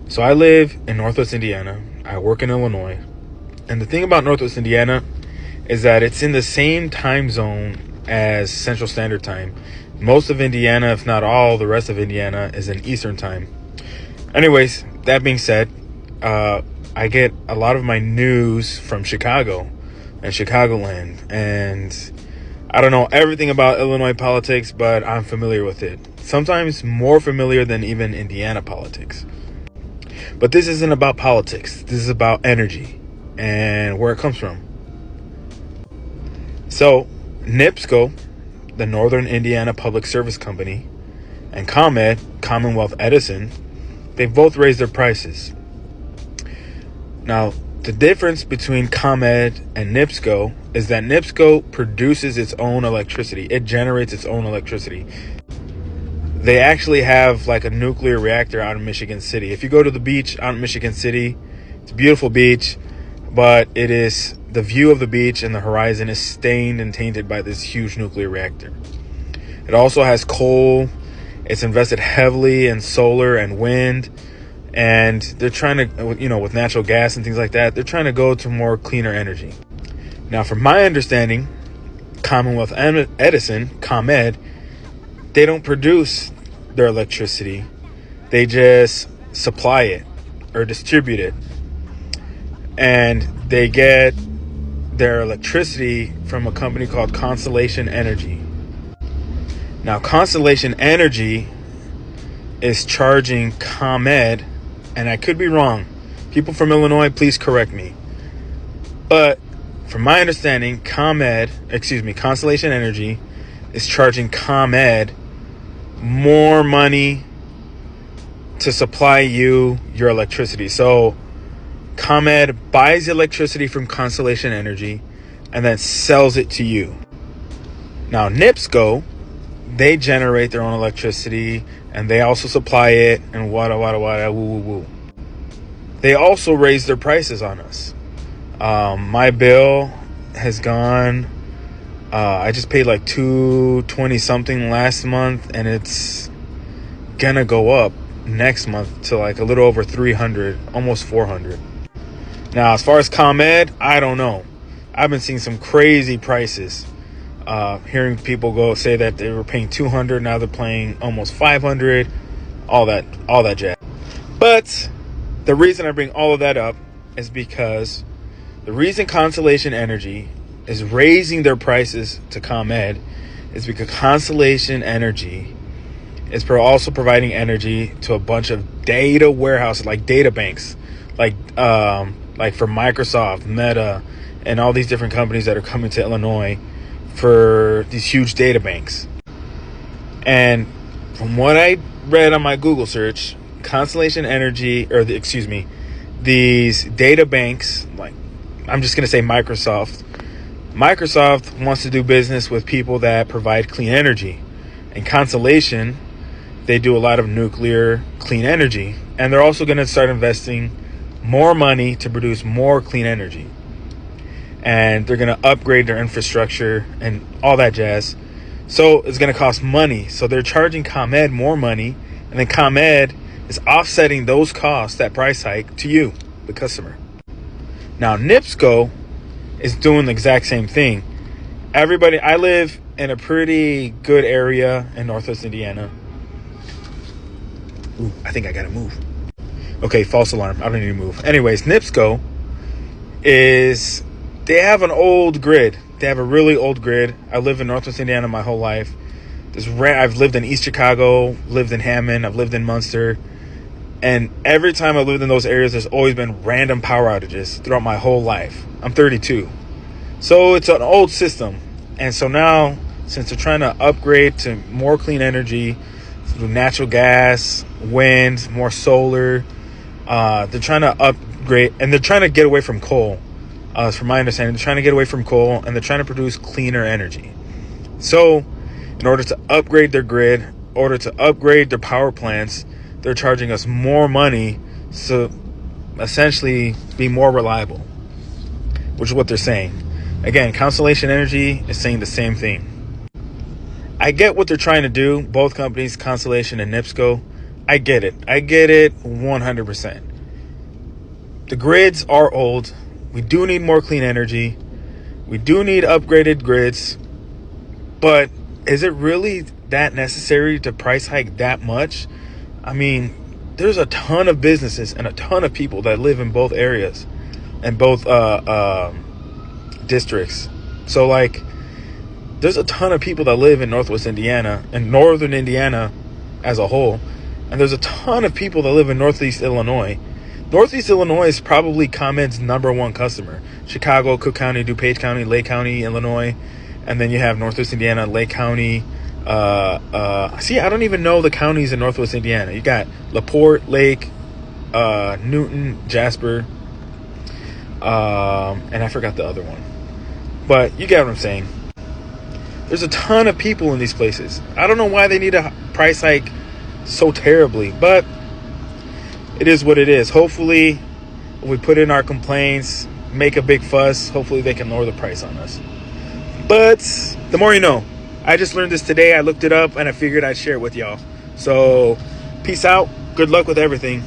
So I live in Northwest Indiana. I work in Illinois. And the thing about Northwest Indiana is that it's in the same time zone as Central Standard Time. Most of Indiana, if not all, the rest of Indiana is in Eastern Time. Anyways, that being said, I get a lot of my news from Chicago and Chicagoland. And I don't know everything about Illinois politics, but I'm familiar with it. Sometimes more familiar than even Indiana politics. But this isn't about politics. This is about energy and where it comes from. So, NIPSCO, the Northern Indiana Public Service Company, and ComEd, Commonwealth Edison, they both raised their prices. Now, the difference between ComEd and NIPSCO is that NIPSCO produces its own electricity. It generates its own electricity. They actually have like a nuclear reactor out in Michigan City. If you go to the beach out in Michigan City, it's a beautiful beach, but the view of the beach and the horizon is stained and tainted by this huge nuclear reactor. It also has coal. It's invested heavily in solar and wind, and they're trying to, with natural gas and things like that, they're trying to go to more cleaner energy. Now, from my understanding, Commonwealth Edison, ComEd, they don't produce their electricity. They just supply it or distribute it. And they get their electricity from a company called Constellation Energy. Now, Constellation Energy is charging ComEd, and I could be wrong. People from Illinois, please correct me. But from my understanding, Constellation Energy is charging ComEd more money to supply you your electricity. So ComEd buys electricity from Constellation Energy and then sells it to you. Now, NIPSCO, they generate their own electricity and they also supply it and woo. They also raise their prices on us. My bill has gone, I just paid like $220 something last month, and it's gonna go up next month to like a little over $300, almost $400. Now, as far as ComEd, I don't know. I've been seeing some crazy prices. Hearing people say that they were paying $200, now they're paying almost $500. All that jazz. But the reason I bring all of that up is because the reason Constellation Energy is raising their prices to ComEd is because Constellation Energy is also providing energy to a bunch of data warehouses, like data banks, like for Microsoft, Meta, and all these different companies that are coming to Illinois for these huge data banks. And from what I read on my Google search, Constellation Energy, these data banks, like I'm just going to say Microsoft wants to do business with people that provide clean energy. And Constellation, they do a lot of nuclear clean energy. And they're also going to start investing more money to produce more clean energy. And they're going to upgrade their infrastructure and all that jazz. So it's going to cost money. So they're charging ComEd more money. And then ComEd is offsetting those costs, that price hike, to you, the customer. Now, NIPSCO is doing the exact same thing. I live in a pretty good area in Northwest Indiana. Ooh, I think I gotta move. Okay, false alarm. I don't need to move. Anyways, NIPSCO they have an old grid. They have a really old grid. I live in Northwest Indiana my whole life. I've lived in East Chicago, lived in Hammond, I've lived in Munster. And every time I lived in those areas, there's always been random power outages throughout my whole life. I'm 32. So it's an old system. And so now, since they're trying to upgrade to more clean energy, through natural gas, wind, more solar, they're trying to upgrade, and they're trying to get away from coal. From my understanding, they're trying to get away from coal, and they're trying to produce cleaner energy. So, in order to upgrade their grid, in order to upgrade their power plants, they're charging us more money to essentially be more reliable, which is what they're saying. Again, Constellation Energy is saying the same thing. I get what they're trying to do, both companies, Constellation and NIPSCO. I get it. I get it 100%. The grids are old. We do need more clean energy. We do need upgraded grids. But is it really that necessary to price hike that much? I mean, there's a ton of businesses and a ton of people that live in both areas and both districts. So, like, there's a ton of people that live in Northwest Indiana and Northern Indiana as a whole. And there's a ton of people that live in Northeast Illinois. Northeast Illinois is probably ComEd's number one customer. Chicago, Cook County, DuPage County, Lake County, Illinois. And then you have Northwest Indiana, Lake County. I don't even know the counties in Northwest Indiana. You got LaPorte, Lake, Newton, Jasper. And I forgot the other one. But you get what I'm saying. There's a ton of people in these places. I don't know why they need a price hike so terribly, but it is what it is. Hopefully, we put in our complaints, make a big fuss. Hopefully, they can lower the price on us. But the more you know. I just learned this today. I looked it up, and I figured I'd share it with y'all. So, peace out. Good luck with everything.